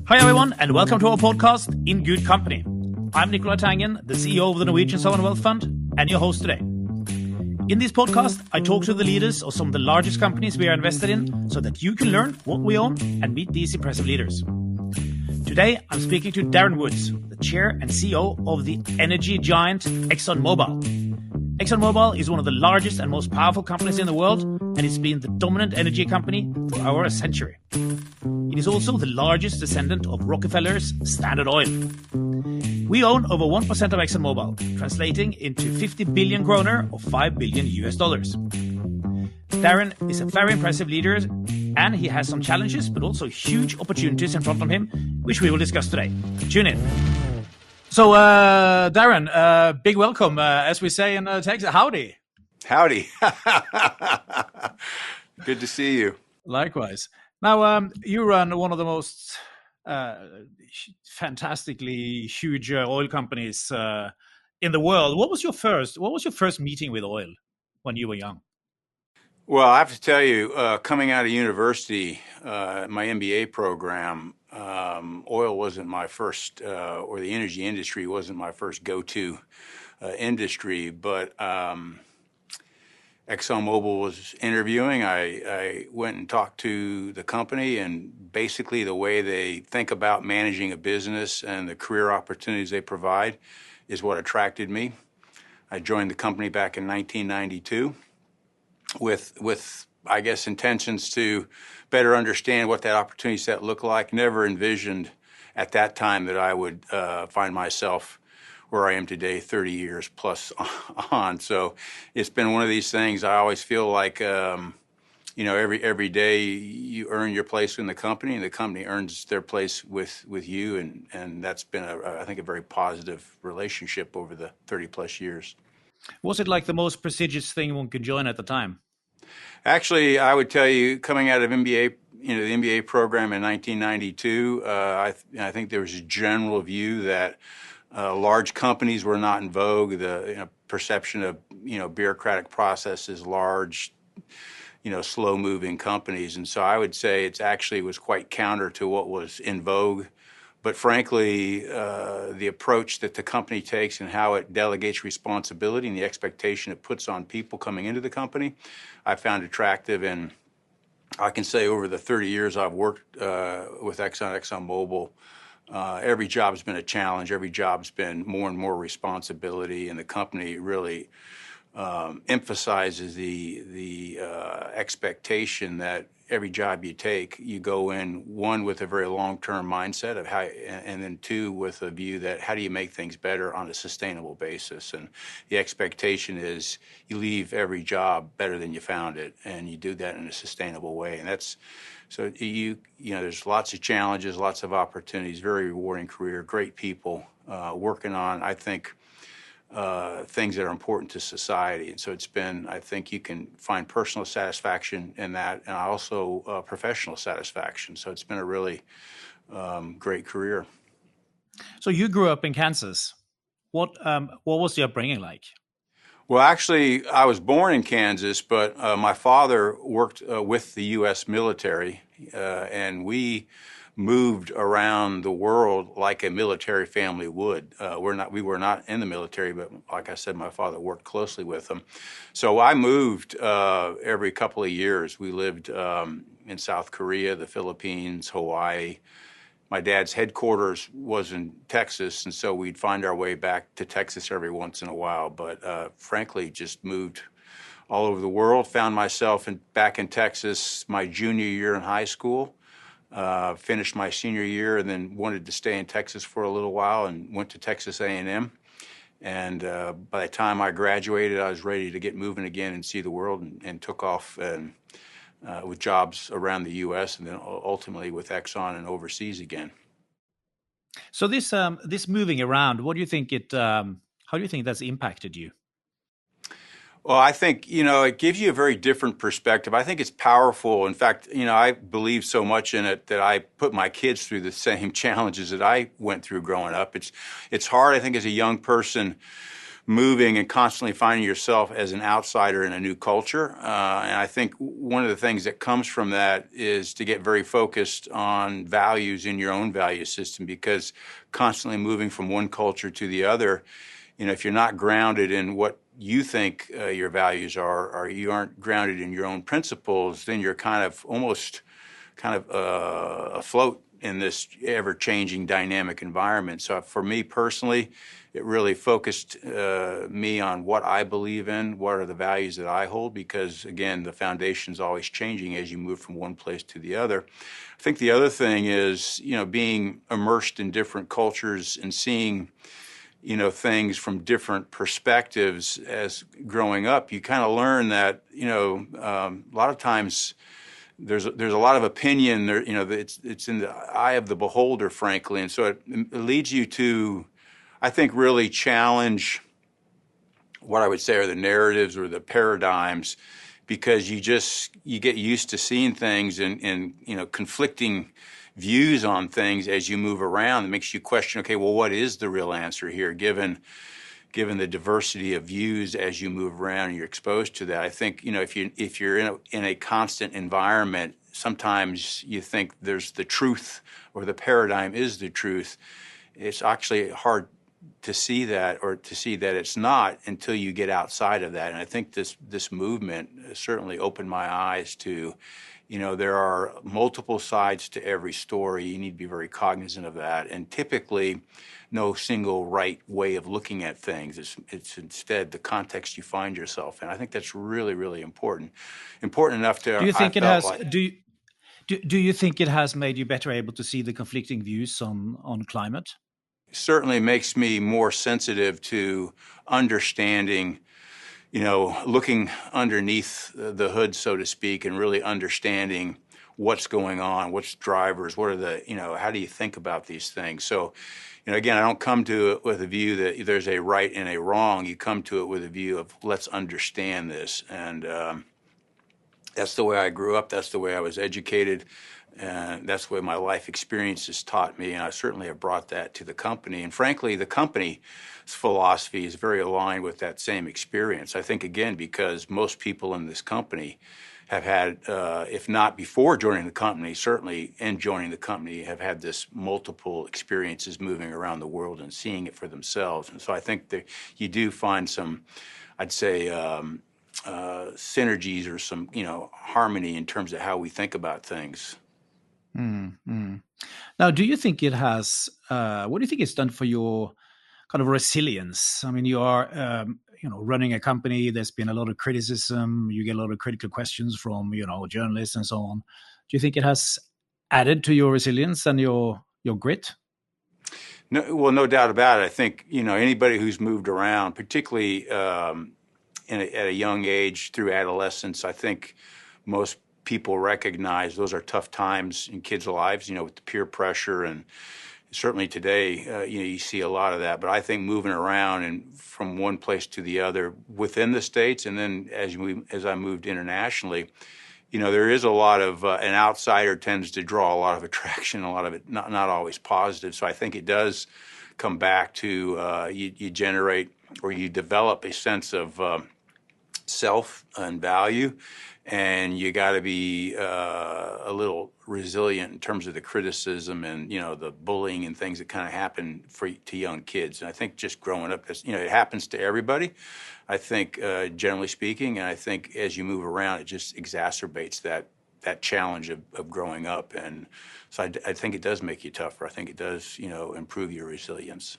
Hi everyone, and welcome to our podcast, In Good Company. I'm Nicolai Tangen, the CEO of the Norwegian Sovereign Wealth Fund, and your host today. In this podcast, I talk to the leaders of some of the largest companies we are invested in so that you can learn what we own and meet these impressive leaders. Today, I'm speaking to Darren Woods, the chair and CEO of the energy giant ExxonMobil. ExxonMobil is one of the largest and most powerful companies in the world, and it's been the dominant energy company for over a century. It is also the largest descendant of Rockefeller's Standard Oil. We own over 1% of ExxonMobil, translating into 50 billion kroner or $5 billion. Darren is a very impressive leader, and he has some challenges, but also huge opportunities in front of him, which we will discuss today. Tune in. So, Darren, big welcome, as we say in Texas. Howdy. Howdy. Good to see you. Likewise. Now, you run one of the most fantastically huge oil companies in the world. What was your first meeting with oil when you were young? Well, I have to tell you, coming out of university, my MBA program, oil wasn't my first, or the energy industry wasn't my first go-to industry, but ExxonMobil was interviewing. I went and talked to the company, and basically the way they think about managing a business and the career opportunities they provide is what attracted me. I joined the company back in 1992 with I guess, intentions to better understand what that opportunity set looked like. Never envisioned at that time that I would find myself where I am today, 30 years plus on. So it's been one of these things. I always feel like, every day you earn your place in the company, and the company earns their place with you. And that's been, I think, a very positive relationship over the 30 plus years. Was it like the most prestigious thing one could join at the time? Actually, I would tell you, coming out of MBA, the MBA program in 1992, I think there was a general view that large companies were not in vogue. The perception of bureaucratic processes, large, slow-moving companies, and so I would say it actually was quite counter to what was in vogue. But frankly, the approach that the company takes and how it delegates responsibility and the expectation it puts on people coming into the company, I found attractive. And I can say over the 30 years I've worked with ExxonMobil, every job's been a challenge. Every job's been more and more responsibility, and the company really emphasizes the expectation that every job you take, you go in, one, with a very long-term mindset of how, and then two, with a view that how do you make things better on a sustainable basis. And the expectation is you leave every job better than you found it, and you do that in a sustainable way. And that's, so there's lots of challenges, lots of opportunities, very rewarding career, great people working on, I think, things that are important to society. And so it's been, I think you can find personal satisfaction in that, and also professional satisfaction. So it's been a really great career. So you grew up in Kansas. What was your upbringing like? Well, actually, I was born in Kansas, but my father worked with the U.S. military, and we moved around the world like a military family would. We were not in the military, but like I said, my father worked closely with them. So I moved every couple of years. We lived in South Korea, the Philippines, Hawaii. My dad's headquarters was in Texas, and so we'd find our way back to Texas every once in a while. But frankly, just moved all over the world. Found myself back in Texas my junior year in high school. Finished my senior year, and then wanted to stay in Texas for a little while, and went to Texas A&M. And by the time I graduated, I was ready to get moving again and see the world, and took off with jobs around the U.S. and then ultimately with Exxon and overseas again. So this moving around, what do you think how do you think that's impacted you? Well, I think, it gives you a very different perspective. I think it's powerful. In fact, I believe so much in it that I put my kids through the same challenges that I went through growing up. It's hard, I think, as a young person moving and constantly finding yourself as an outsider in a new culture. And I think one of the things that comes from that is to get very focused on values in your own value system, because constantly moving from one culture to the other, if you're not grounded in what you think your values are, or you aren't grounded in your own principles, then you're kind of afloat in this ever-changing dynamic environment. So for me personally, it really focused me on what I believe in, what are the values that I hold, because again, the foundation's always changing as you move from one place to the other. I think the other thing is, being immersed in different cultures and seeing things from different perspectives as growing up, you kind of learn that, a lot of times there's a lot of opinion there, it's in the eye of the beholder, frankly. And so it leads you to, I think, really challenge what I would say are the narratives or the paradigms, because you get used to seeing things and conflicting views on things as you move around. It makes you question, okay, well, what is the real answer here, given the diversity of views as you move around and you're exposed to that. I think, if you're in a constant environment, sometimes you think there's the truth or the paradigm is the truth. It's actually hard to see that, or to see that it's not, until you get outside of that. And I think this movement certainly opened my eyes to, there are multiple sides to every story. You need to be very cognizant of that. And typically, no single right way of looking at things. It's instead the context you find yourself in. I think that's really, really important. Important enough to. Do you think it has? Do you think it has made you better able to see the conflicting views on climate? Certainly makes me more sensitive to understanding, looking underneath the hood, so to speak, and really understanding what's going on, what's drivers, what are the, how do you think about these things? So, again, I don't come to it with a view that there's a right and a wrong. You come to it with a view of, let's understand this. And that's the way I grew up. That's the way I was educated. And that's the way my life experiences taught me. And I certainly have brought that to the company. And frankly, the company's philosophy is very aligned with that same experience. I think, again, because most people in this company have had, if not before joining the company, certainly in joining the company, have had this multiple experiences moving around the world and seeing it for themselves. And so I think that you do find some, I'd say, synergies or some, harmony in terms of how we think about things. Now, do you think it has, what do you think it's done for your kind of resilience? I mean, you are, running a company. There's been a lot of criticism. You get a lot of critical questions from, journalists and so on. Do you think it has added to your resilience and your grit? No, well, no doubt about it. I think, anybody who's moved around, particularly at a young age through adolescence, I think most people recognize those are tough times in kids' lives, with the peer pressure. And certainly today, you see a lot of that. But I think moving around and from one place to the other within the States, and then as I moved internationally, there is a lot of, an outsider tends to draw a lot of attraction, a lot of it not always positive. So I think it does come back to you generate, or you develop a sense of self and value. And you got to be a little resilient in terms of the criticism and, the bullying and things that kind of happen to young kids. And I think just growing up, it happens to everybody, I think, generally speaking. And I think as you move around, it just exacerbates that challenge of growing up. And so I think it does make you tougher. I think it does, improve your resilience.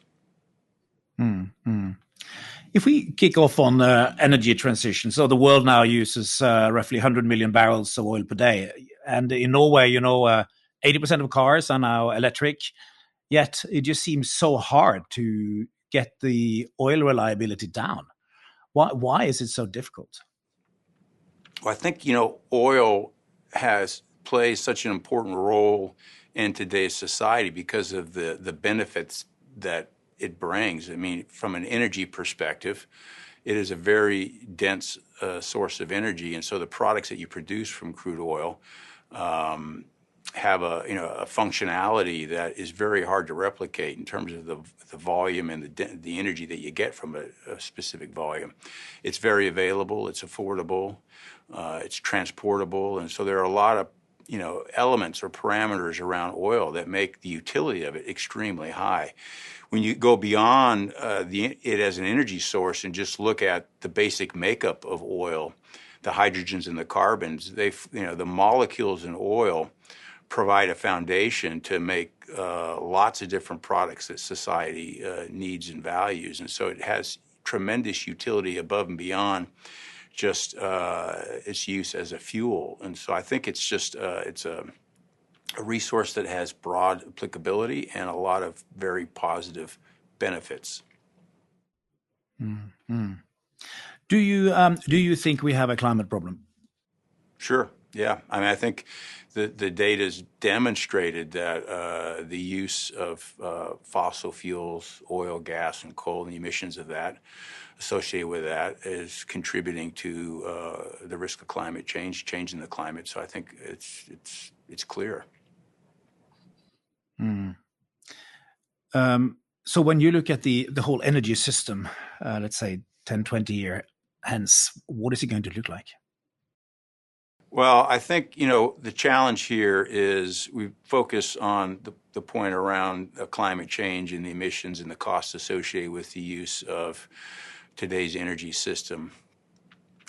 If we kick off on energy transition, so the world now uses roughly 100 million barrels of oil per day. And in Norway, 80% of cars are now electric, yet it just seems so hard to get the oil reliability down. Why is it so difficult? Well, I think, oil plays such an important role in today's society because of the benefits that it brings. I mean, from an energy perspective, it is a very dense source of energy. And so the products that you produce from crude oil have a functionality that is very hard to replicate in terms of the volume and the energy that you get from a specific volume. It's very available. It's affordable. It's transportable, and so there are a lot of elements or parameters around oil that make the utility of it extremely high. When you go beyond it as an energy source and just look at the basic makeup of oil, the hydrogens and the carbons, the molecules in oil provide a foundation to make lots of different products that society needs and values, and so it has tremendous utility above and beyond just its use as a fuel. And so I think it's just it's a resource that has broad applicability and a lot of very positive benefits. Mm-hmm. Do you think we have a climate problem? Sure. Yeah. I mean, I think the data's demonstrated that the use of fossil fuels, oil, gas, and coal, and the emissions of that associated with that is contributing to the risk of climate change, changing the climate. So I think it's clear. Mm. So when you look at the whole energy system, let's say 10, 20 years hence, what is it going to look like? Well, I think, the challenge here is we focus on the point around climate change and the emissions and the costs associated with the use of today's energy system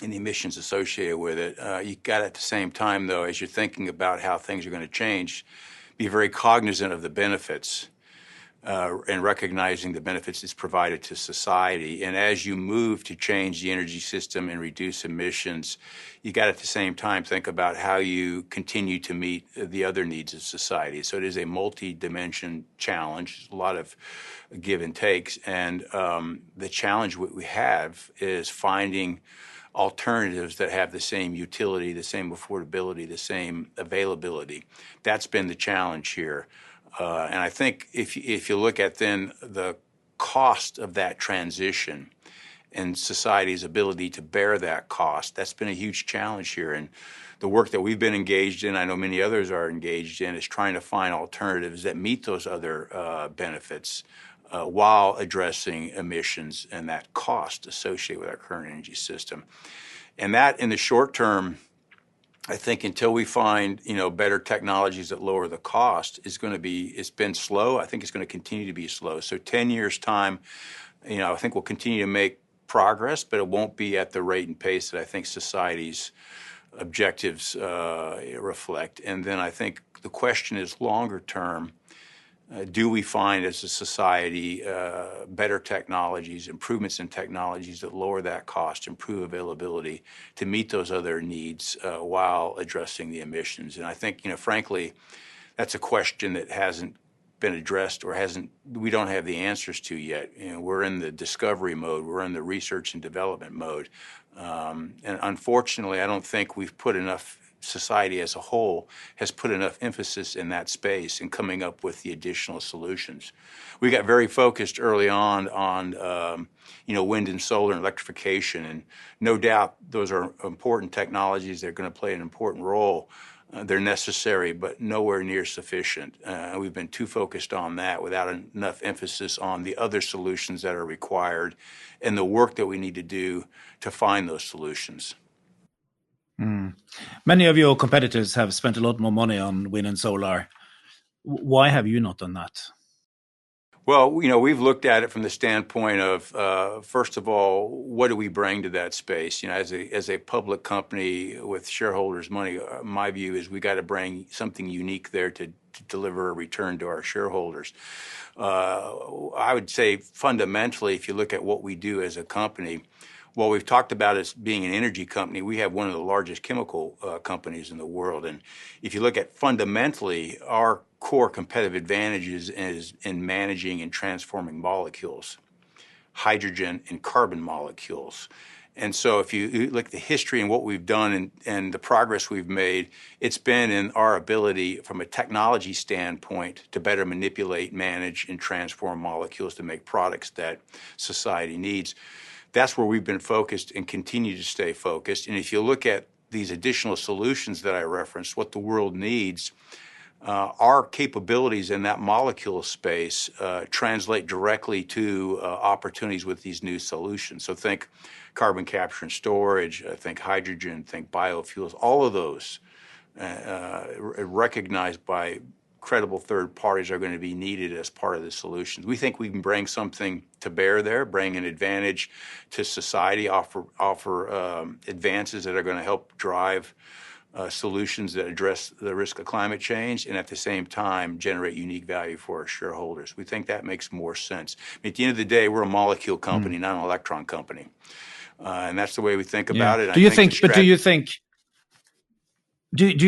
and the emissions associated with it. You got at the same time, though, as you're thinking about how things are going to change, be very cognizant of the benefits and recognizing the benefits it's provided to society. And as you move to change the energy system and reduce emissions, you got at the same time think about how you continue to meet the other needs of society. So it is a multi-dimension challenge, a lot of give and takes. And the challenge we have is finding alternatives that have the same utility, the same affordability, the same availability. That's been the challenge here. And I think if you look at then the cost of that transition and society's ability to bear that cost, that's been a huge challenge here. And the work that we've been engaged in, I know many others are engaged in, is trying to find alternatives that meet those other benefits while addressing emissions and that cost associated with our current energy system. And that, in the short term, I think until we find, better technologies that lower the cost it's been slow. I think it's going to continue to be slow. So 10 years time, I think we'll continue to make progress, but it won't be at the rate and pace that I think society's objectives reflect. And then I think the question is longer term, do we find as a society better technologies, improvements in technologies that lower that cost, improve availability to meet those other needs while addressing the emissions? And I think, frankly, that's a question that hasn't been addressed or we don't have the answers to yet. We're in the discovery mode. We're in the research and development mode. And unfortunately, I don't think society as a whole has put enough emphasis in that space and coming up with the additional solutions. We got very focused early on wind and solar and electrification, and no doubt those are important technologies. They're going to play an important role. They're necessary, but nowhere near sufficient. We've been too focused on that without enough emphasis on the other solutions that are required and the work that we need to do to find those solutions. Mm. Many of your competitors have spent a lot more money on wind and solar. Why have you not done that? Well, we've looked at it from the standpoint of, first of all, what do we bring to that space? As a public company with shareholders' money, my view is we got to bring something unique there to deliver a return to our shareholders. I would say fundamentally, if you look at what we do as a company, well, we've talked about as being an energy company. We have one of the largest chemical companies in the world. And if you look at fundamentally, our core competitive advantages is in managing and transforming molecules, hydrogen and carbon molecules. And so if you look at the history and what we've done and the progress we've made, it's been in our ability from a technology standpoint to better manipulate, manage, and transform molecules to make products that society needs. That's where we've been focused and continue to stay focused. And if you look at these additional solutions that I referenced, what the world needs, our capabilities in that molecule space translate directly to opportunities with these new solutions. So think carbon capture and storage, think hydrogen, think biofuels, all of those recognized by credible third parties are going to be needed as part of the solutions. We think we can bring something to bear there, bring an advantage to society, offer advances that are going to help drive solutions that address the risk of climate change, and at the same time generate unique value for our shareholders. We think that makes more sense. I mean, at the end of the day, we're a molecule company, not an electron company, and that's the way we think about it. Do you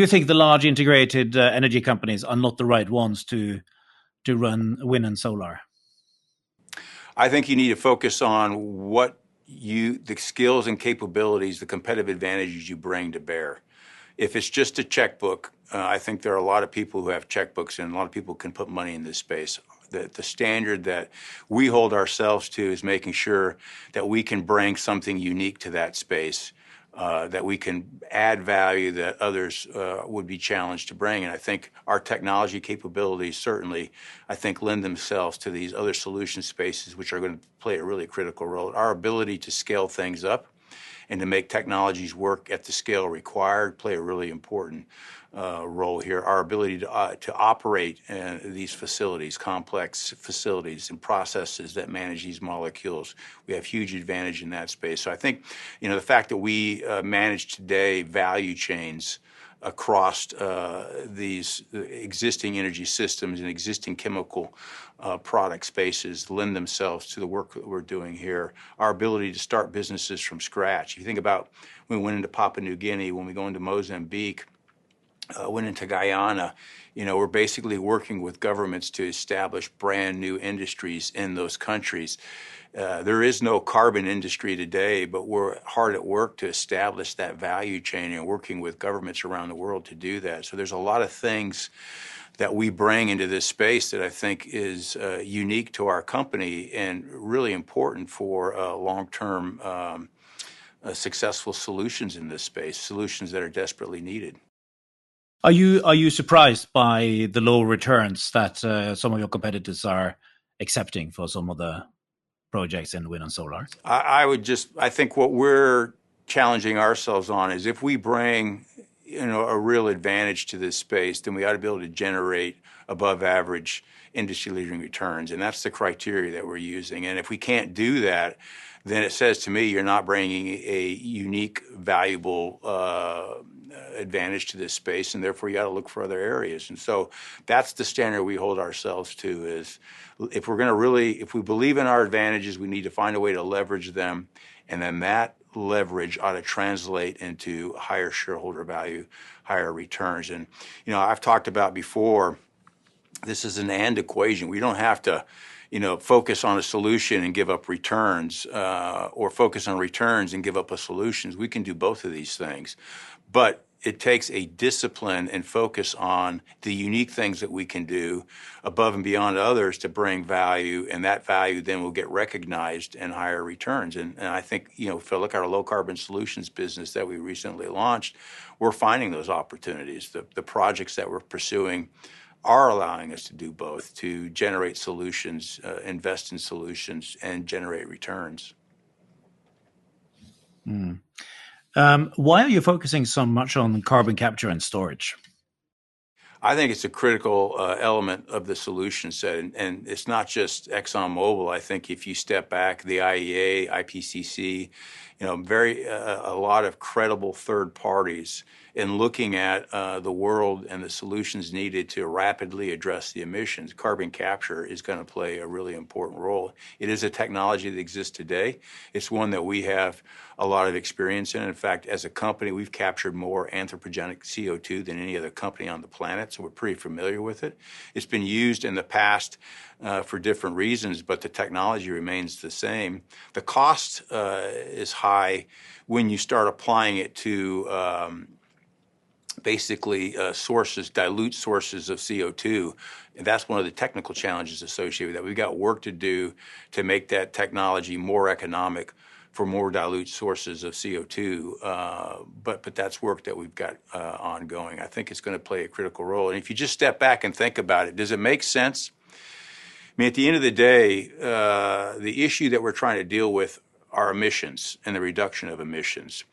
think the large integrated energy companies are not the right ones to run wind and solar? I think you need to focus on the skills and capabilities, the competitive advantages you bring to bear. If it's just a checkbook, I think there are a lot of people who have checkbooks, and a lot of people can put money in this space. The standard that we hold ourselves to is making sure that we can bring something unique to that space, that we can add value that others would be challenged to bring. And I think our technology capabilities certainly, I think, lend themselves to these other solution spaces, which are going to play a really critical role. Our ability to scale things up and to make technologies work at the scale required play a really important role here. Our ability to operate these facilities, complex facilities and processes that manage these molecules, we have huge advantage in that space. So I think, the fact that we manage today value chains across these existing energy systems and existing chemical product spaces lend themselves to the work that we're doing here. Our ability to start businesses from scratch. If you think about when we went into Papua New Guinea, when we go into Mozambique, went into Guyana, we're basically working with governments to establish brand new industries in those countries. There is no carbon industry today, but we're hard at work to establish that value chain and working with governments around the world to do that. So there's a lot of things that we bring into this space that I think is unique to our company and really important for long-term successful solutions in this space, solutions that are desperately needed. Are you surprised by the low returns that some of your competitors are accepting for some of the projects in wind and solar? I think what we're challenging ourselves on is if we bring a real advantage to this space, then we ought to be able to generate above average industry leading returns. And that's the criteria that we're using. And if we can't do that, then it says to me you're not bringing a unique, valuable advantage to this space, and therefore you got to look for other areas. And so that's the standard we hold ourselves to, is if we believe in our advantages, we need to find a way to leverage them, and then that leverage ought to translate into higher shareholder value, higher returns. And I've talked about before, this is an and equation. We don't have to focus on a solution and give up returns, or focus on returns and give up a solution. We can do both of these things. But it takes a discipline and focus on the unique things that we can do above and beyond others to bring value, and that value then will get recognized in higher returns. And I think, if I look at our low carbon solutions business that we recently launched, we're finding those opportunities. The projects that we're pursuing are allowing us to do both, to generate solutions, invest in solutions, and generate returns. Why are you focusing so much on carbon capture and storage? I think it's a critical element of the solution set, and it's not just ExxonMobil. I think if you step back, the IEA, IPCC, a lot of credible third parties in looking at the world and the solutions needed to rapidly address the emissions. Carbon capture is going to play a really important role. It is a technology that exists today. It's one that we have a lot of experience in. In fact, as a company, we've captured more anthropogenic CO2 than any other company on the planet, so we're pretty familiar with it. It's been used in the past for different reasons, but the technology remains the same. The cost is high when you start applying it to basically dilute sources of CO2. And that's one of the technical challenges associated with that. We've got work to do to make that technology more economic for more dilute sources of CO2. But that's work that we've got ongoing. I think it's going to play a critical role. And if you just step back and think about it, does it make sense? I mean, at the end of the day, the issue that we're trying to deal with are emissions and the reduction of emissions.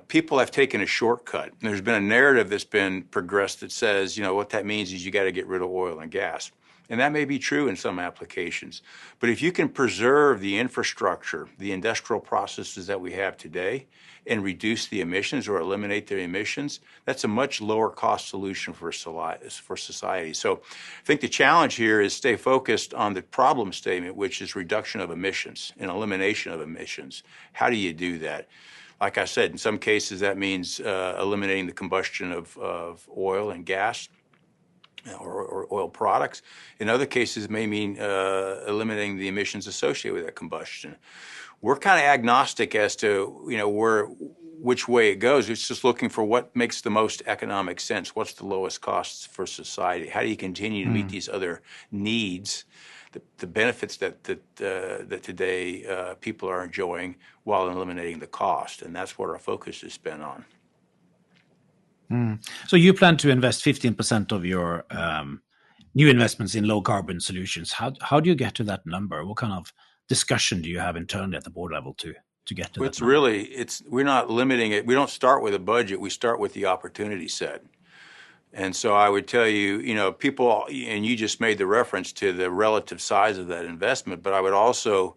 People have taken a shortcut. There's been a narrative that's been progressed that says, what that means is you got to get rid of oil and gas. And that may be true in some applications. But if you can preserve the infrastructure, the industrial processes that we have today, and reduce the emissions or eliminate their emissions, that's a much lower cost solution for society. So I think the challenge here is stay focused on the problem statement, which is reduction of emissions and elimination of emissions. How do you do that? Like I said, in some cases that means eliminating the combustion of oil and gas or oil products. In other cases, it may mean eliminating the emissions associated with that combustion. We're kind of agnostic as to which way it goes. It's just looking for what makes the most economic sense. What's the lowest costs for society? How do you continue to meet these other needs, the benefits that today people are enjoying while eliminating the cost? And that's what our focus has been on. So you plan to invest 15% of your new investments in low carbon solutions. How do you get to that number? What kind of discussion do you have internally at the board level to get to that number? We're not limiting it. We don't start with a budget. We start with the opportunity set. And so I would tell you, people, and you just made the reference to the relative size of that investment, but I would also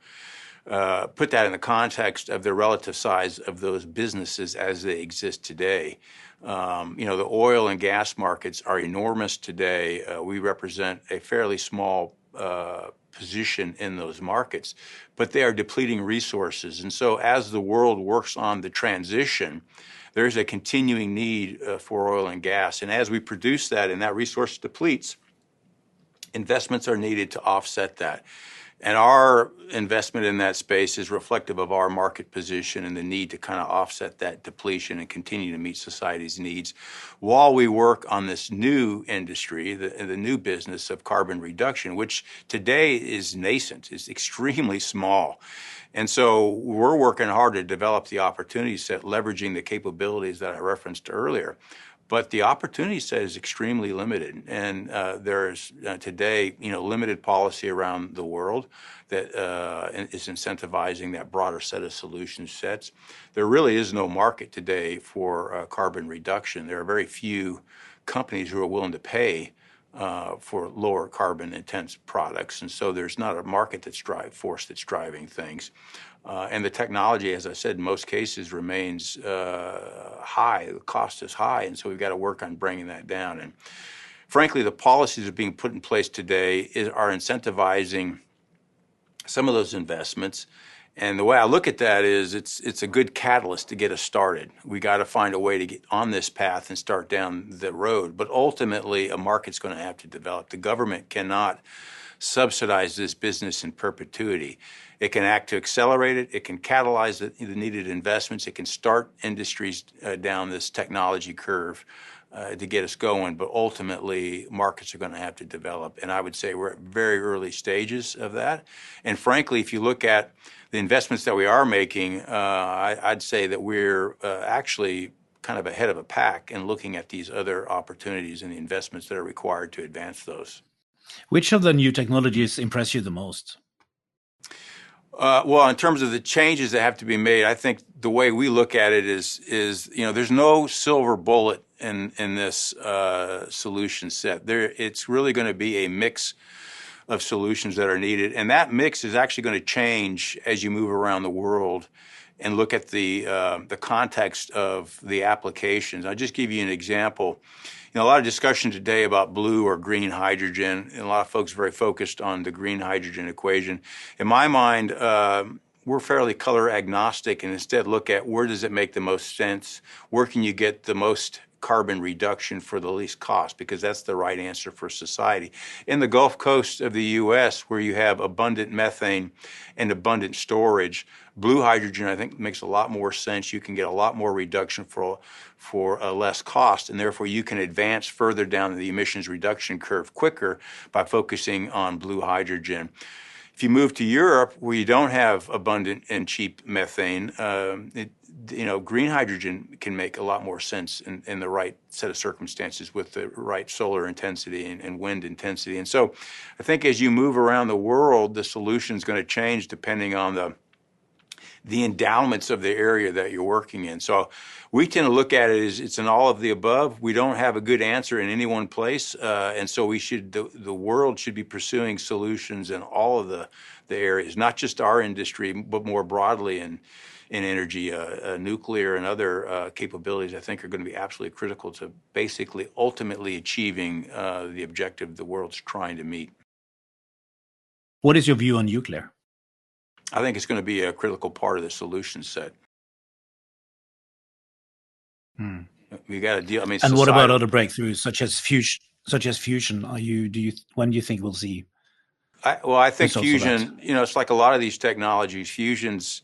put that in the context of the relative size of those businesses as they exist today. The oil and gas markets are enormous today. We represent a fairly small position in those markets, but they are depleting resources. And so as the world works on the transition, there's a continuing need for oil and gas. And as we produce that and that resource depletes, investments are needed to offset that. And our investment in that space is reflective of our market position and the need to kind of offset that depletion and continue to meet society's needs while we work on this new industry, the new business of carbon reduction, which today is nascent, is extremely small. And so we're working hard to develop the opportunity set, leveraging the capabilities that I referenced earlier. But the opportunity set is extremely limited, and there's today, limited policy around the world that is incentivizing that broader set of solution sets. There really is no market today for carbon reduction. There are very few companies who are willing to pay for lower carbon intense products, and so there's not a market that's driving things. And the technology, as I said, in most cases remains high. The cost is high, and so we've got to work on bringing that down. And frankly, the policies that are being put in place today are incentivizing some of those investments. And the way I look at that is it's a good catalyst to get us started. We got to find a way to get on this path and start down the road. But ultimately, a market's going to have to develop. The government cannot subsidize this business in perpetuity. It can act to accelerate it. It can catalyze the needed investments. It can start industries down this technology curve to get us going. But ultimately, markets are going to have to develop. And I would say we're at very early stages of that. And frankly, if you look at the investments that we are making, I'd say that we're actually kind of ahead of a pack in looking at these other opportunities and the investments that are required to advance those. Which of the new technologies impress you the most? Well, in terms of the changes that have to be made, I think the way we look at it is there's no silver bullet in this solution set. It's really going to be a mix of solutions that are needed, and that mix is actually going to change as you move around the world and look at the context of the applications. I'll just give you an example. A lot of discussion today about blue or green hydrogen, and a lot of folks are very focused on the green hydrogen equation. In my mind, we're fairly color agnostic and instead look at where does it make the most sense, where can you get the most carbon reduction for the least cost, because that's the right answer for society. In the Gulf Coast of the U.S., where you have abundant methane and abundant storage, blue hydrogen, I think, makes a lot more sense. You can get a lot more reduction for less cost, and therefore you can advance further down the emissions reduction curve quicker by focusing on blue hydrogen. If you move to Europe, where you don't have abundant and cheap methane, green hydrogen can make a lot more sense in the right set of circumstances with the right solar intensity and wind intensity. And so I think as you move around the world, the solution is going to change depending on the endowments of the area that you're working in. So we tend to look at it as it's an all of the above. We don't have a good answer in any one place. And so the world should be pursuing solutions in all of the areas, not just our industry, but more broadly in energy. Nuclear and other capabilities, I think, are going to be absolutely critical to basically ultimately achieving the objective the world's trying to meet. What is your view on nuclear? I think it's going to be a critical part of the solution set. We got to deal. I mean, and what about other breakthroughs such as fusion? When do you think we'll see? I think fusion. It's like a lot of these technologies. Fusions.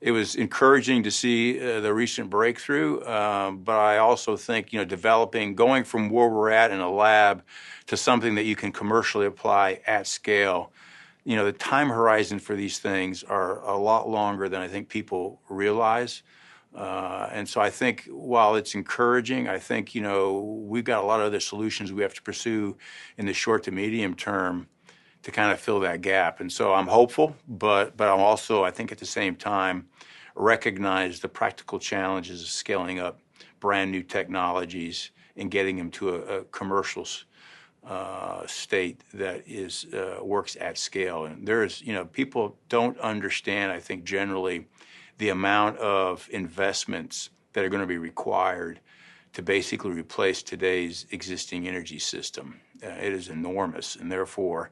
It was encouraging to see the recent breakthrough, but I also think going from where we're at in a lab to something that you can commercially apply at scale. The time horizon for these things are a lot longer than I think people realize. And so I think while it's encouraging, I think, we've got a lot of other solutions we have to pursue in the short to medium term to kind of fill that gap. And so I'm hopeful, but I'm also, I think at the same time, recognize the practical challenges of scaling up brand new technologies and getting them to a commercial state that works at scale. And people don't understand, I think, generally the amount of investments that are going to be required to basically replace today's existing energy system. It is enormous, and therefore,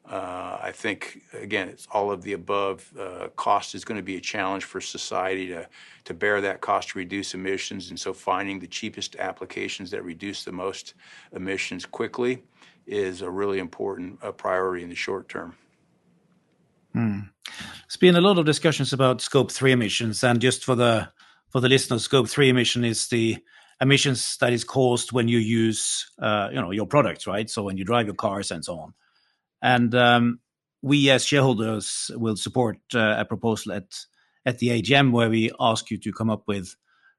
I think, again, it's all of the above. Cost is going to be a challenge for society to bear that cost to reduce emissions, and so finding the cheapest applications that reduce the most emissions quickly is a really important priority in the short term. There's been a lot of discussions about Scope 3 emissions, and just for the listeners, Scope 3 emission is the emissions that is caused when you use your products, right? So when you drive your cars and so on. And we as shareholders will support a proposal at the AGM where we ask you to come up with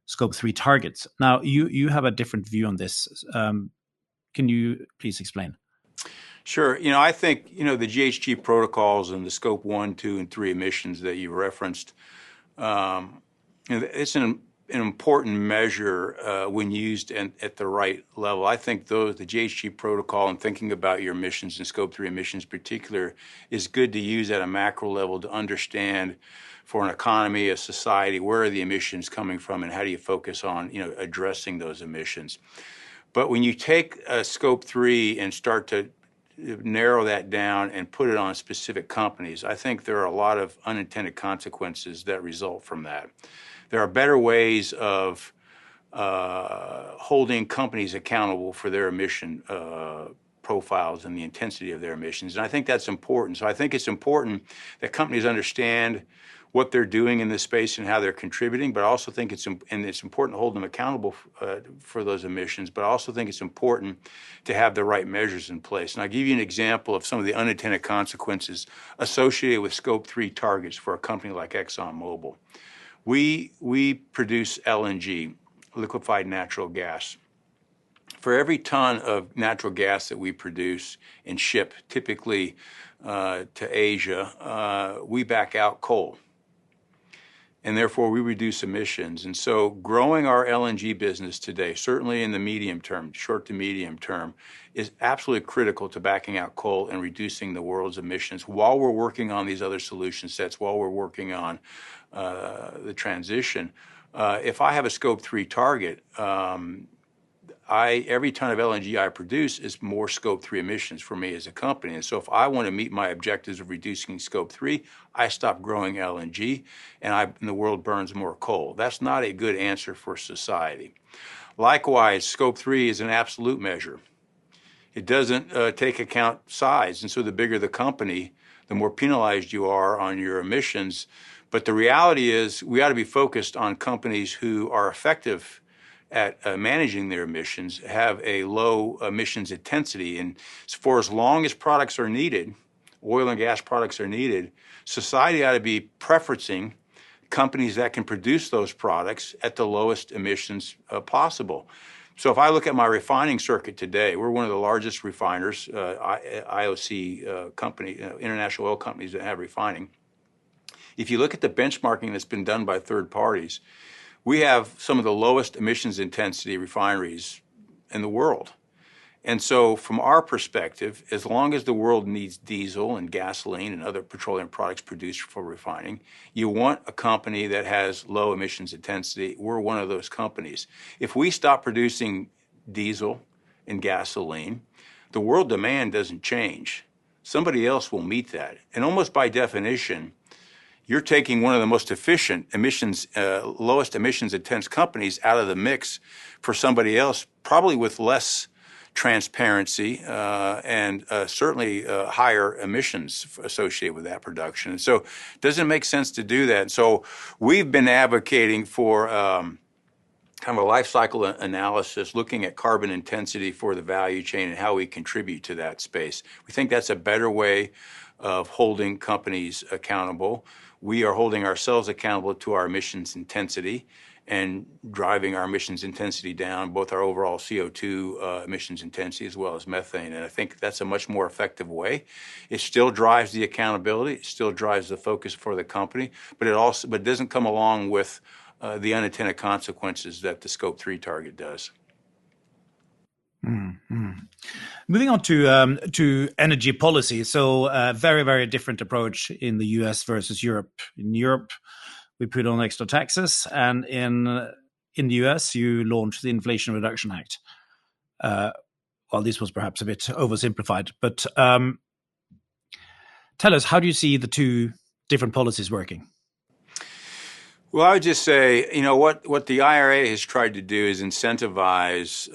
Scope 3 targets. Now, you have a different view on this. Can you please explain? Sure. I think, the GHG protocols and the Scope 1, 2, and 3 emissions that you referenced, it's an important measure when used at the right level. I think the GHG protocol and thinking about your emissions and Scope 3 emissions in particular is good to use at a macro level to understand for an economy, a society, where are the emissions coming from and how do you focus on, addressing those emissions. But when you take Scope 3 and start to narrow that down and put it on specific companies, I think there are a lot of unintended consequences that result from that. There are better ways of holding companies accountable for their emission profiles and the intensity of their emissions, and I think that's important. So I think it's important that companies understand what they're doing in this space and how they're contributing, but I also think it's important to hold them accountable for those emissions, but I also think it's important to have the right measures in place. And I'll give you an example of some of the unintended consequences associated with Scope 3 targets for a company like ExxonMobil. We produce LNG, liquefied natural gas. For every ton of natural gas that we produce and ship, typically to Asia, we back out coal. And therefore, we reduce emissions. And so growing our LNG business today, certainly in the medium term, short to medium term, is absolutely critical to backing out coal and reducing the world's emissions while we're working on these other solution sets, while we're working on the transition. If I have a Scope 3 target, every ton of LNG I produce is more Scope 3 emissions for me as a company. And so if I want to meet my objectives of reducing Scope 3, I stop growing LNG and the world burns more coal. That's not a good answer for society. Likewise, Scope 3 is an absolute measure. It doesn't take account size. And so the bigger the company, the more penalized you are on your emissions. But the reality is we ought to be focused on companies who are effective at managing their emissions, have a low emissions intensity. And for as long as products are needed, oil and gas products are needed, society ought to be preferencing companies that can produce those products at the lowest emissions possible. So if I look at my refining circuit today, we're one of the largest refiners, IOC company, international oil companies that have refining. If you look at the benchmarking that's been done by third parties, we have some of the lowest emissions intensity refineries in the world. And so from our perspective, as long as the world needs diesel and gasoline and other petroleum products produced for refining, you want a company that has low emissions intensity. We're one of those companies. If we stop producing diesel and gasoline, the world demand doesn't change. Somebody else will meet that. And almost by definition, you're taking one of the most efficient emissions, lowest emissions intense companies out of the mix for somebody else, probably with less transparency and certainly higher emissions associated with that production. And so it doesn't make sense to do that. So we've been advocating for kind of a life cycle analysis, looking at carbon intensity for the value chain and how we contribute to that space. We think that's a better way of holding companies accountable. We are holding ourselves accountable to our emissions intensity and driving our emissions intensity down, both our overall CO2 emissions intensity as well as methane. And I think that's a much more effective way. It still drives the accountability, it still drives the focus for the company, but it doesn't come along with the unintended consequences that the Scope 3 target does. Mm-hmm. Moving on to energy policy. So very, very different approach in the US versus Europe. In Europe, we put on extra taxes, and in the US, you launched the Inflation Reduction Act. Well, this was perhaps a bit oversimplified, but tell us, how do you see the two different policies working? Well, I would just say, what the IRA has tried to do is incentivize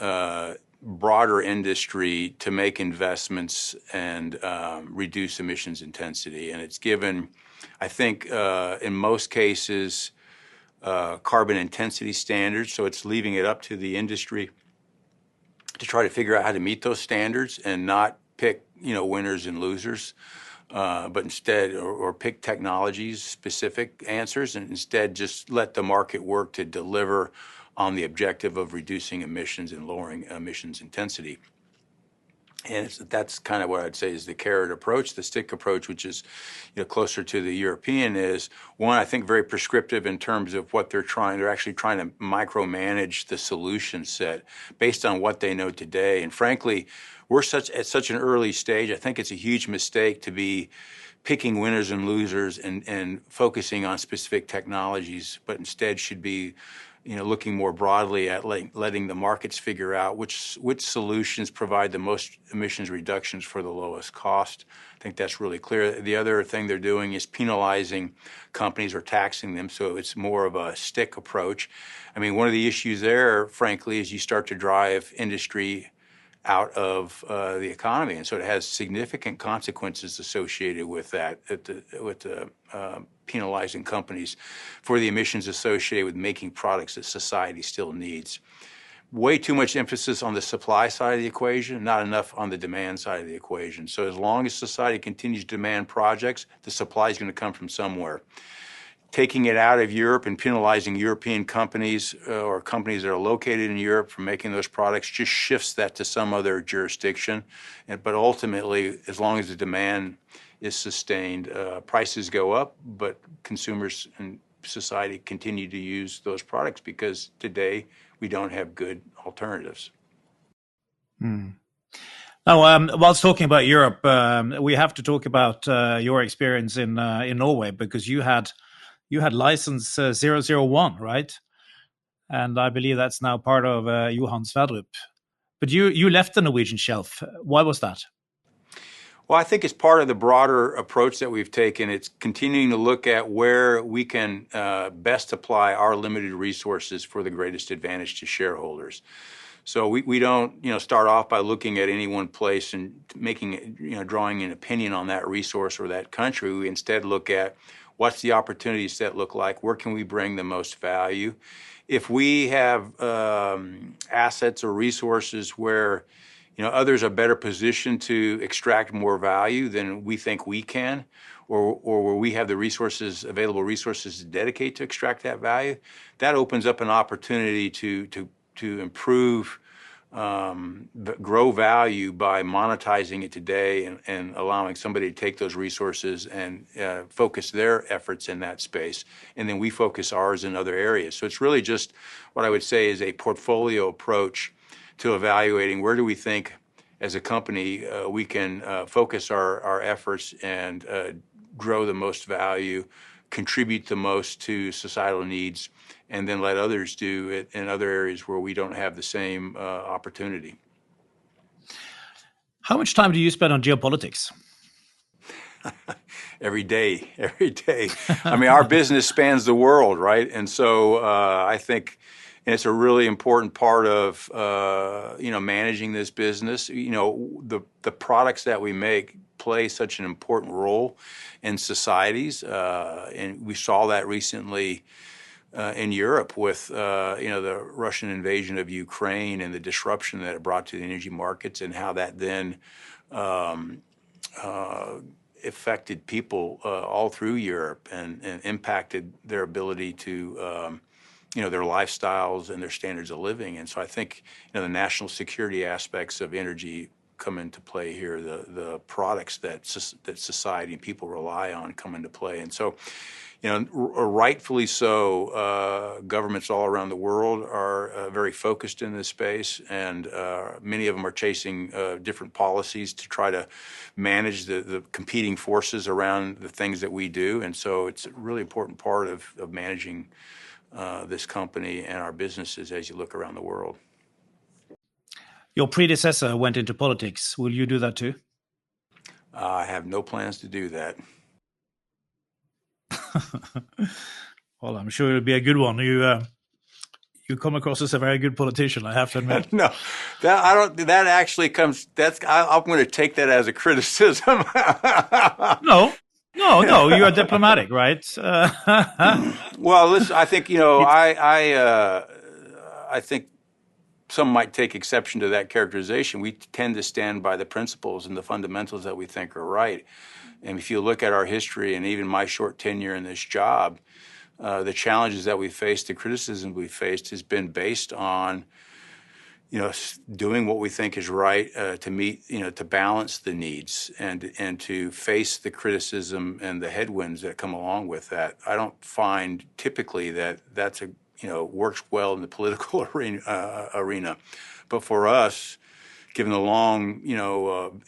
broader industry to make investments and reduce emissions intensity. And it's given, I think, in most cases, carbon intensity standards. So it's leaving it up to the industry to try to figure out how to meet those standards and not pick, winners and losers, but instead, or pick technologies, specific answers, and instead just let the market work to deliver on the objective of reducing emissions and lowering emissions intensity. And that's kind of what I'd say is the carrot approach. The stick approach, which is closer to the European, is one, I think, very prescriptive in terms of what they're trying. They're actually trying to micromanage the solution set based on what they know today. And frankly, we're at such an early stage. I think it's a huge mistake to be picking winners and losers and focusing on specific technologies, but instead should be looking more broadly at letting the markets figure out which solutions provide the most emissions reductions for the lowest cost. I think that's really clear. The other thing they're doing is penalizing companies or taxing them, so it's more of a stick approach. I mean, one of the issues there, frankly, is you start to drive industry out of the economy, and so it has significant consequences associated with that, with the penalizing companies for the emissions associated with making products that society still needs. Way too much emphasis on the supply side of the equation, not enough on the demand side of the equation. So as long as society continues to demand projects, the supply is going to come from somewhere. Taking it out of Europe and penalizing European companies or companies that are located in Europe for making those products just shifts that to some other jurisdiction. But ultimately, as long as the demand is sustained, prices go up, but consumers and society continue to use those products because today we don't have good alternatives. Now, whilst talking about Europe, we have to talk about your experience in Norway, because you had license 001, right? And I believe that's now part of Johan Sverdrup. But you left the Norwegian shelf. Why was that? Well, I think it's part of the broader approach that we've taken. It's continuing to look at where we can best apply our limited resources for the greatest advantage to shareholders. So we don't, start off by looking at any one place and drawing an opinion on that resource or that country. We instead look at what's the opportunity set look like, where can we bring the most value. If we have assets or resources where Others are better positioned to extract more value than we think we can, or where we have the available resources to dedicate to extract that value. That opens up an opportunity to improve, grow value by monetizing it today and allowing somebody to take those resources and focus their efforts in that space. And then we focus ours in other areas. So it's really just what I would say is a portfolio approach to evaluating where do we think as a company we can focus our efforts and grow the most value, contribute the most to societal needs, and then let others do it in other areas where we don't have the same opportunity. How much time do you spend on geopolitics? Every day. I mean, our business spans the world, right? And so I think it's a really important part of managing this business. The products that we make play such an important role in societies, and we saw that recently in Europe with the Russian invasion of Ukraine and the disruption that it brought to the energy markets, and how that then affected people all through Europe and impacted their ability to their lifestyles and their standards of living. And so I think the national security aspects of energy come into play here. The products that society and people rely on come into play. And so, rightfully so, governments all around the world are very focused in this space, and many of them are chasing different policies to try to manage the competing forces around the things that we do. And so it's a really important part of managing this company and our businesses as you look around the world. Your predecessor went into politics. Will you do that too? I have no plans to do that. Well, I'm sure it'll be a good one. You come across as a very good politician, I have to admit. No, I'm going to take that as a criticism. No, you are diplomatic, right? Well, listen, I think I think some might take exception to that characterization. We tend to stand by the principles and the fundamentals that we think are right. And if you look at our history and even my short tenure in this job, the challenges that we faced, the criticism we faced, has been based on, doing what we think is right to meet, to balance the needs and to face the criticism and the headwinds that come along with that. I don't find typically that's works well in the political arena. But for us, given the long,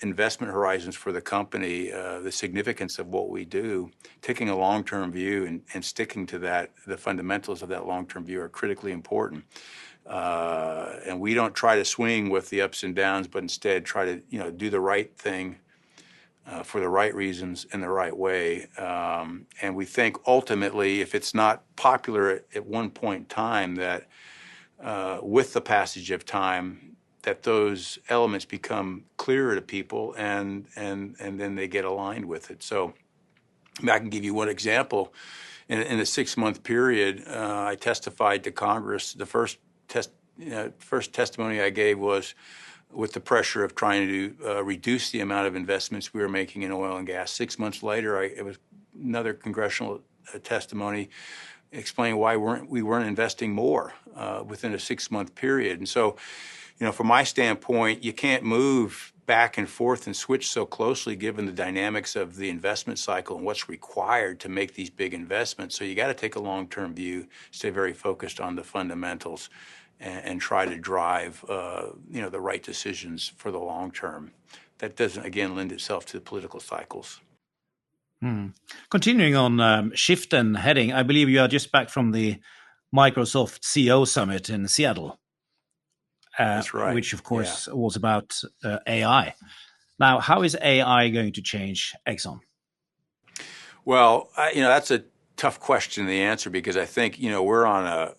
investment horizons for the company, the significance of what we do, taking a long-term view and sticking to that, the fundamentals of that long-term view are critically important. And we don't try to swing with the ups and downs, but instead try to, do the right thing for the right reasons in the right way. And we think ultimately, if it's not popular at one point in time, that with the passage of time, that those elements become clearer to people, and then they get aligned with it. So I can give you one example. In a 6-month period, I testified to Congress. The first testimony I gave was with the pressure of trying to reduce the amount of investments we were making in oil and gas. 6 months later, it was another congressional testimony explaining why we weren't investing more within a 6-month period. And so, from my standpoint, you can't move back and forth and switch so closely given the dynamics of the investment cycle and what's required to make these big investments. So you got to take a long-term view, stay very focused on the fundamentals, and try to drive, the right decisions for the long term. That doesn't, again, lend itself to the political cycles. Continuing on shift and heading, I believe you are just back from the Microsoft CEO Summit in Seattle. That's right. Which, of course, was about AI. Now, how is AI going to change Exxon? Well, that's a tough question to answer, because I think, we're on a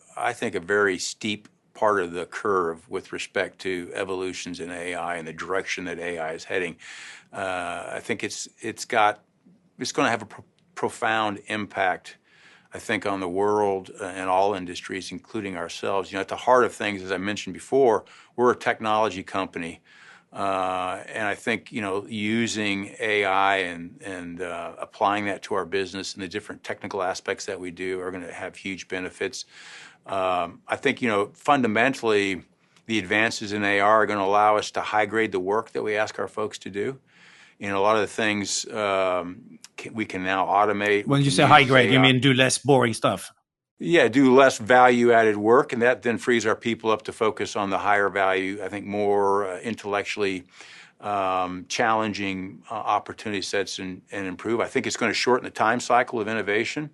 very steep part of the curve with respect to evolutions in AI and the direction that AI is heading. I think it's going to have a profound impact, I think, on the world and all industries, including ourselves. At the heart of things, as I mentioned before, we're a technology company. And I think, using AI and applying that to our business and the different technical aspects that we do are going to have huge benefits. I think, fundamentally, the advances in AI are going to allow us to high grade the work that we ask our folks to do. A lot of the things we can now automate. When you say high grade, you mean do less boring stuff? Yeah, do less value-added work, and that then frees our people up to focus on the higher value, I think more intellectually challenging opportunity sets and improve. I think it's going to shorten the time cycle of innovation.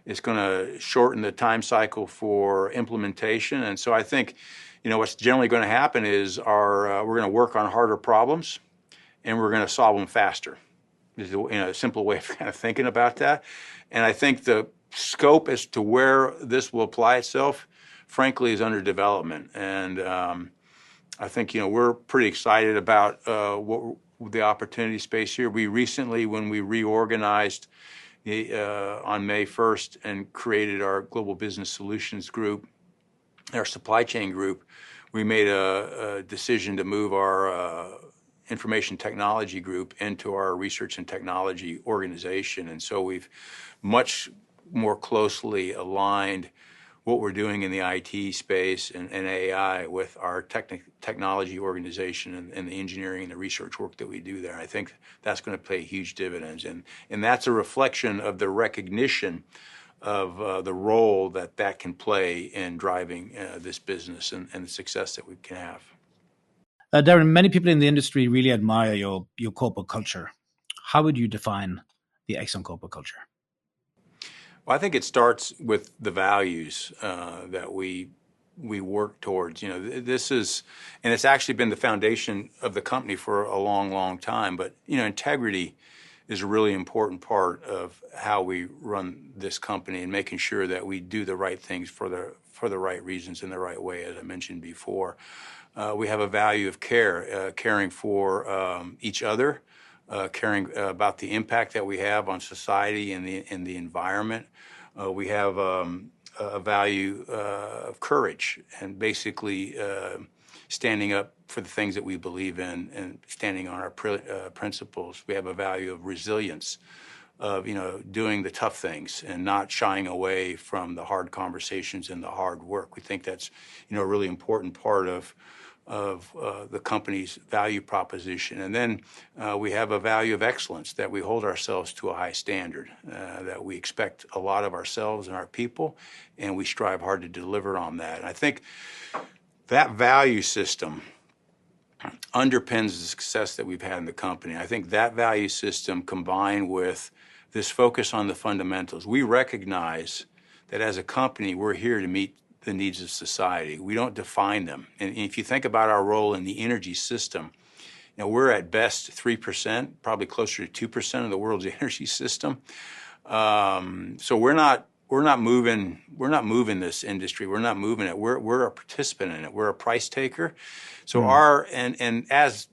It's going to shorten the time cycle for implementation. And so I think, what's generally going to happen is we're going to work on harder problems, and we're going to solve them faster. Is a simple way of kind of thinking about that. And I think the scope as to where this will apply itself, frankly, is under development. And I think, we're pretty excited about what the opportunity space here. We recently, when we reorganized on May 1st and created our Global Business Solutions Group, our supply chain group, we made a decision to move our information technology group into our research and technology organization. And so we've much more closely aligned what we're doing in the IT space and AI with our technology organization and the engineering and the research work that we do there. I think that's going to pay huge dividends. And that's a reflection of the recognition of the role that can play in driving this business and the success that we can have. Darren, many people in the industry really admire your corporate culture. How would you define the Exxon corporate culture? Well, I think it starts with the values that we work towards. This is, and it's actually been the foundation of the company for a long, long time. But integrity is a really important part of how we run this company and making sure that we do the right things for the right reasons in the right way, as I mentioned before. We have a value of care, caring for each other, caring about the impact that we have on society and the environment. We have a value of courage and basically standing up for the things that we believe in and standing on our principles. We have a value of resilience, of doing the tough things and not shying away from the hard conversations and the hard work. We think that's a really important part of the company's value proposition. And then we have a value of excellence, that we hold ourselves to a high standard, that we expect a lot of ourselves and our people, and we strive hard to deliver on that. And I think that value system underpins the success that we've had in the company. I think that value system, combined with this focus on the fundamentals, we recognize that as a company, we're here to meet the needs of society. We don't define them. And if you think about our role in the energy system, we're at best 3%, probably closer to 2% of the world's energy system. So we're not moving this industry. We're not moving it. We're a participant in it. We're a price taker. So and as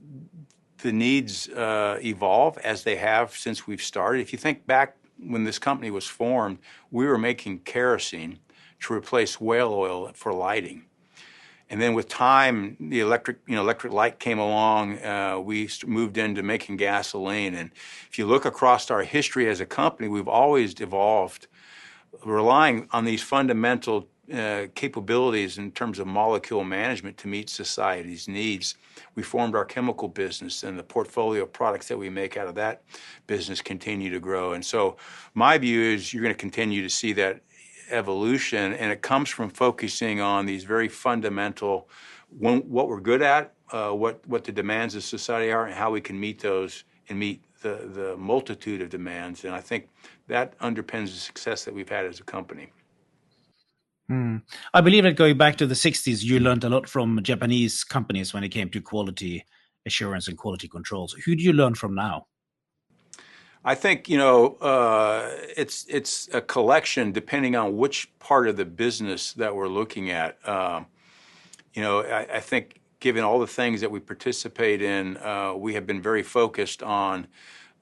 the needs evolve, as they have since we've started, if you think back when this company was formed, we were making kerosene to replace whale oil for lighting. And then with time, the electric light came along. We moved into making gasoline. And if you look across our history as a company, we've always evolved, relying on these fundamental capabilities in terms of molecule management to meet society's needs. We formed our chemical business, and the portfolio of products that we make out of that business continue to grow. And so my view is you're going to continue to see that evolution, and it comes from focusing on these very fundamental, what we're good at, what the demands of society are, and how we can meet those and meet the multitude of demands. And I think that underpins the success that we've had as a company. I believe that going back to the 60s, you learned a lot from Japanese companies when it came to quality assurance and quality controls. Who do you learn from now? I think, it's a collection depending on which part of the business that we're looking at. I think given all the things that we participate in, we have been very focused on,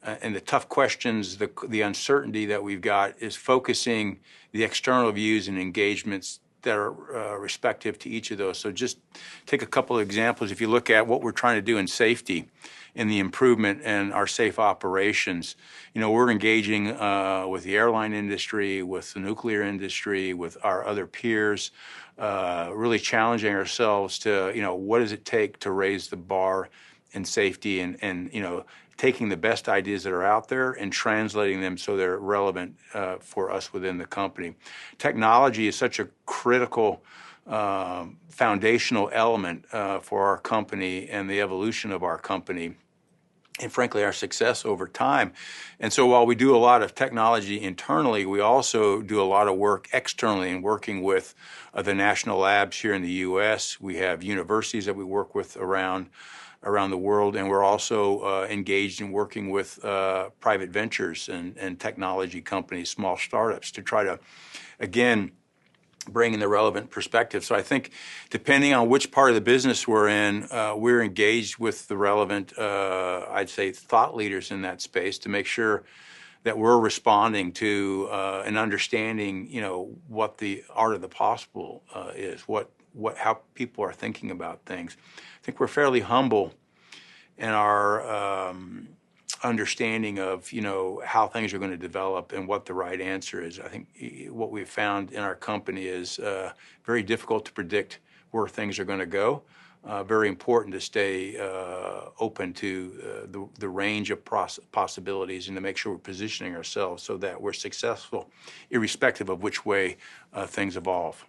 and the tough questions, the uncertainty that we've got is focusing the external views and engagements respective to each of those. So just take a couple of examples. If you look at what we're trying to do in safety, in the improvement in our safe operations, we're engaging with the airline industry, with the nuclear industry, with our other peers, really challenging ourselves to, what does it take to raise the bar in safety and taking the best ideas that are out there and translating them so they're relevant for us within the company. Technology is such a critical foundational element for our company and the evolution of our company, and frankly, our success over time. And so while we do a lot of technology internally, we also do a lot of work externally in working with the national labs here in the U.S. We have universities that we work with around the world, and we're also engaged in working with private ventures and technology companies, small startups, to try to, again, bring in the relevant perspective. So I think depending on which part of the business we're in, we're engaged with the relevant, I'd say, thought leaders in that space to make sure that we're responding to and understanding, what the art of the possible is, how people are thinking about things. I think we're fairly humble in our understanding of, how things are going to develop and what the right answer is. I think what we've found in our company is very difficult to predict where things are going to go. Very important to stay open to the range of possibilities and to make sure we're positioning ourselves so that we're successful, irrespective of which way things evolve.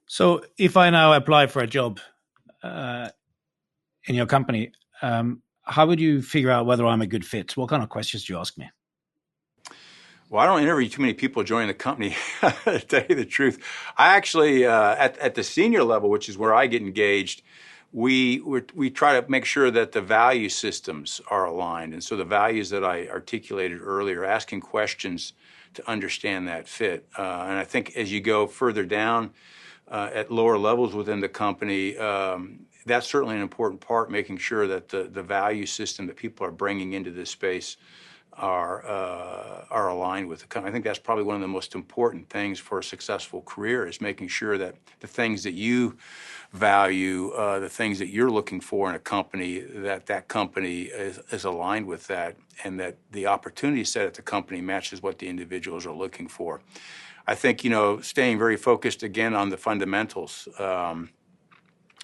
So if I now apply for a job in your company, how would you figure out whether I'm a good fit? What kind of questions do you ask me? Well, I don't interview too many people joining the company, to tell you the truth. I actually, at the senior level, which is where I get engaged, we try to make sure that the value systems are aligned. And so the values that I articulated earlier, asking questions to understand that fit. And I think as you go further down at lower levels within the company, that's certainly an important part, making sure that the value system that people are bringing into this space are aligned with the company. I think that's probably one of the most important things for a successful career, is making sure that the things that you value, the things that you're looking for in a company, that company is aligned with that, and that the opportunity set at the company matches what the individuals are looking for. I think, staying very focused again on the fundamentals.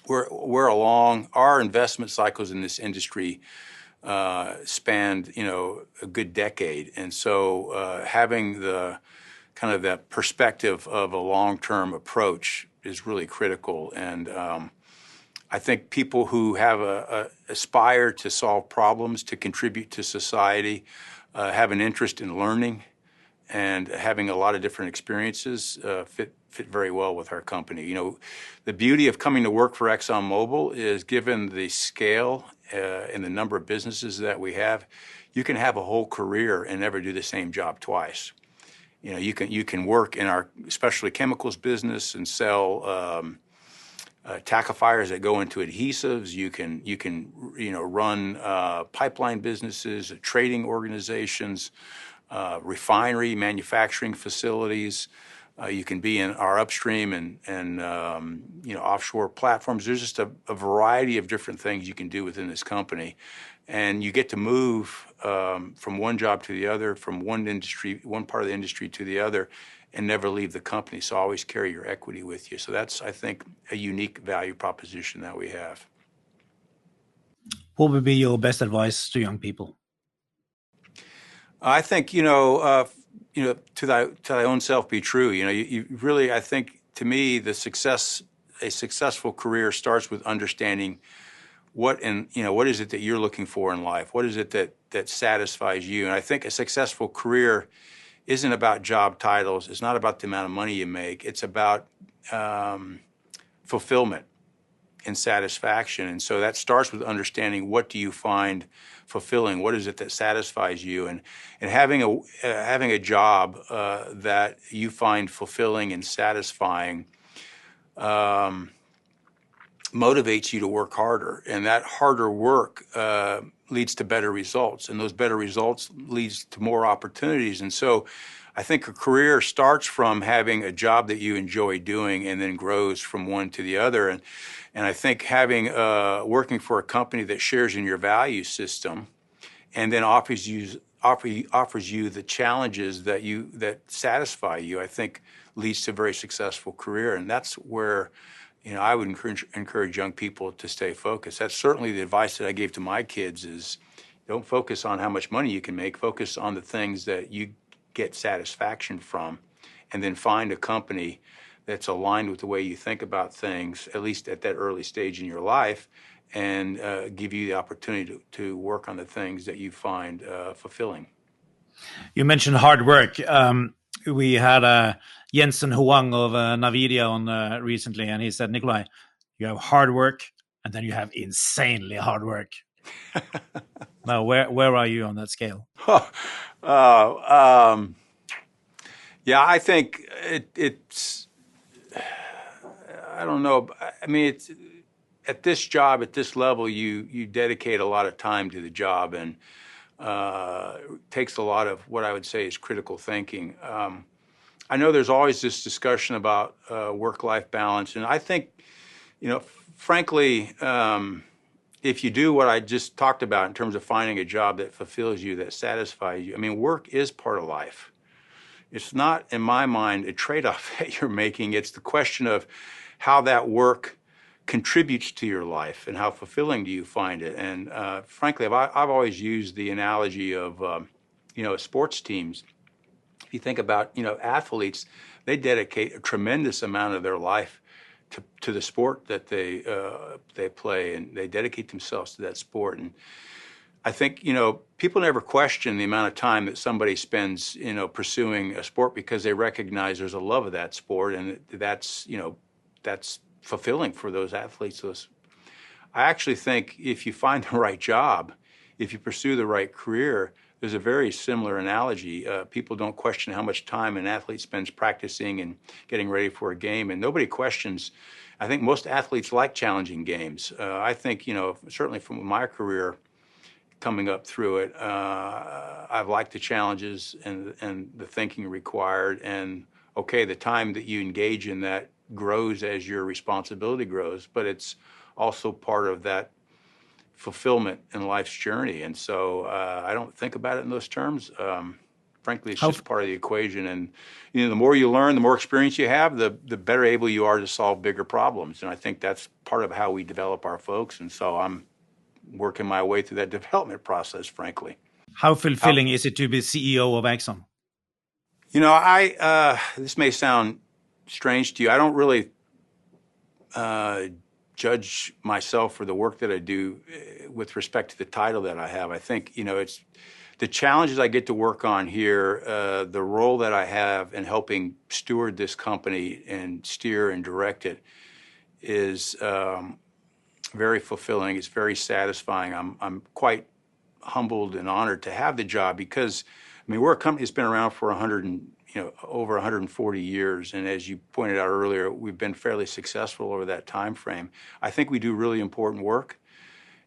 We're along our investment cycles in this industry spanned, a good decade. And so having the kind of that perspective of a long-term approach is really critical. And I think people who have aspire to solve problems, to contribute to society, have an interest in learning and having a lot of different experiences fit very well with our company. The beauty of coming to work for ExxonMobil is, given the scale and the number of businesses that we have, you can have a whole career and never do the same job twice. You can work in our specialty chemicals business and sell tackifiers that go into adhesives. You can run pipeline businesses, trading organizations, refinery manufacturing facilities. You can be in our upstream and offshore platforms. There's just a variety of different things you can do within this company, and you get to move from one job to the other, from one part of the industry to the other, and never leave the company. So always carry your equity with you. So that's, I think, a unique value proposition that we have. What would be your best advice to young people? I think, to thy own self be true. You really, I think, to me, a successful career starts with understanding what is it that you're looking for in life? What is it that satisfies you? And I think a successful career isn't about job titles. It's not about the amount of money you make. It's about fulfillment and satisfaction. And so that starts with understanding, what do you find fulfilling? What is it that satisfies you? And having a job that you find fulfilling and satisfying motivates you to work harder. And that harder work leads to better results, and those better results leads to more opportunities. And so I think a career starts from having a job that you enjoy doing and then grows from one to the other. And I think having working for a company that shares in your value system and then offers you the challenges that satisfy you, I think leads to a very successful career. And that's where I would encourage young people to stay focused. That's certainly the advice that I gave to my kids is don't focus on how much money you can make, focus on the things that you get satisfaction from, and then find a company that's aligned with the way you think about things, at least at that early stage in your life, and give you the opportunity to work on the things that you find fulfilling. You mentioned hard work. We had Jensen Huang of Navidia on recently, and he said, Nicolai, you have hard work, and then you have insanely hard work. Now, where are you on that scale? Yeah, I think it's. I don't know. I mean, it's at this job, at this level, you dedicate a lot of time to the job, and it takes a lot of what I would say is critical thinking. I know there's always this discussion about work-life balance, and I think, frankly, if you do what I just talked about in terms of finding a job that fulfills you, that satisfies you, I mean, work is part of life. It's not, in my mind, a trade-off that you're making. It's the question of how that work contributes to your life and how fulfilling do you find it. And frankly, I've always used the analogy of, sports teams. If you think about, athletes, they dedicate a tremendous amount of their life to the sport that they play, and they dedicate themselves to that sport. And I think, people never question the amount of time that somebody spends, pursuing a sport because they recognize there's a love of that sport, and that's fulfilling for those athletes. I actually think if you find the right job, if you pursue the right career, there's a very similar analogy. People don't question how much time an athlete spends practicing and getting ready for a game, and nobody questions. I think most athletes like challenging games. I think, certainly from my career, coming up through it, I've liked the challenges and the thinking required. And okay, the time that you engage in that grows as your responsibility grows, but it's also part of that fulfillment in life's journey. And so I don't think about it in those terms. Frankly, it's just part of the equation. And the more you learn, the more experience you have, the better able you are to solve bigger problems. And I think that's part of how we develop our folks. And so I'm working my way through that development process, frankly. How fulfilling is it to be CEO of Exxon? This may sound strange to you. I don't really judge myself for the work that I do with respect to the title that I have. I think, it's the challenges I get to work on here, the role that I have in helping steward this company and steer and direct it is very fulfilling. It's very satisfying. I'm quite humbled and honored to have the job because, we're a company that's been around for over 140 years, and as you pointed out earlier, we've been fairly successful over that time frame. I think we do really important work,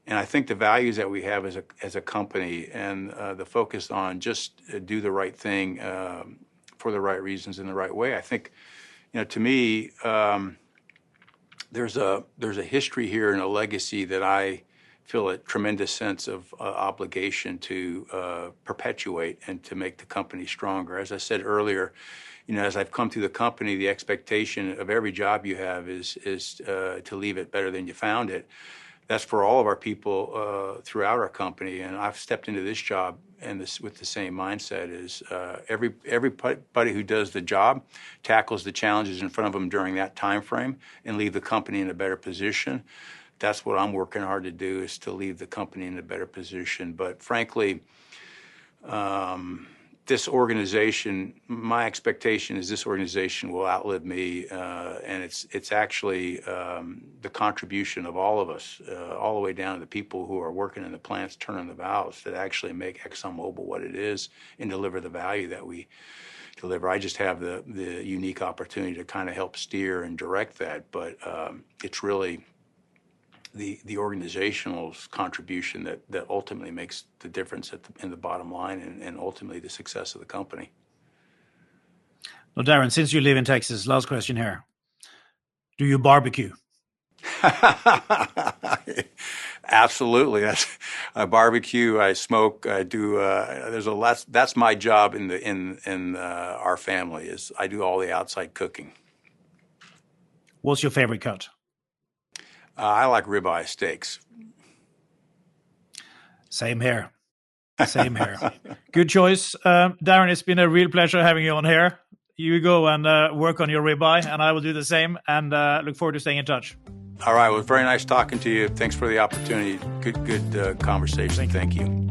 and I think the values that we have as a company and the focus on just do the right thing for the right reasons in the right way. I think, to me, there's a history here and a legacy that I feel a tremendous sense of obligation to perpetuate and to make the company stronger. As I said earlier, as I've come through the company, the expectation of every job you have is to leave it better than you found it. That's for all of our people throughout our company, and I've stepped into this job with the same mindset. Is everybody who does the job tackles the challenges in front of them during that time frame and leave the company in a better position. That's what I'm working hard to do, is to leave the company in a better position. But frankly, this organization, my expectation is this organization will outlive me, and it's actually the contribution of all of us, all the way down to the people who are working in the plants, turning the valves, that actually make ExxonMobil what it is and deliver the value that we deliver. I just have the unique opportunity to kind of help steer and direct that, but it's really the organizational contribution that ultimately makes the difference in the bottom line and ultimately the success of the company. Now, Darren, since you live in Texas, last question here. Do you barbecue? Absolutely. I barbecue. I smoke. I do. There's a lot. That's my job in our family. Is I do all the outside cooking. What's your favorite cut? I like ribeye steaks. Same here. Same here. Good choice, Darren. It's been a real pleasure having you on here. You go and work on your ribeye, and I will do the same. And look forward to staying in touch. All right. Well, it was very nice talking to you. Thanks for the opportunity. Good conversation. Thank you.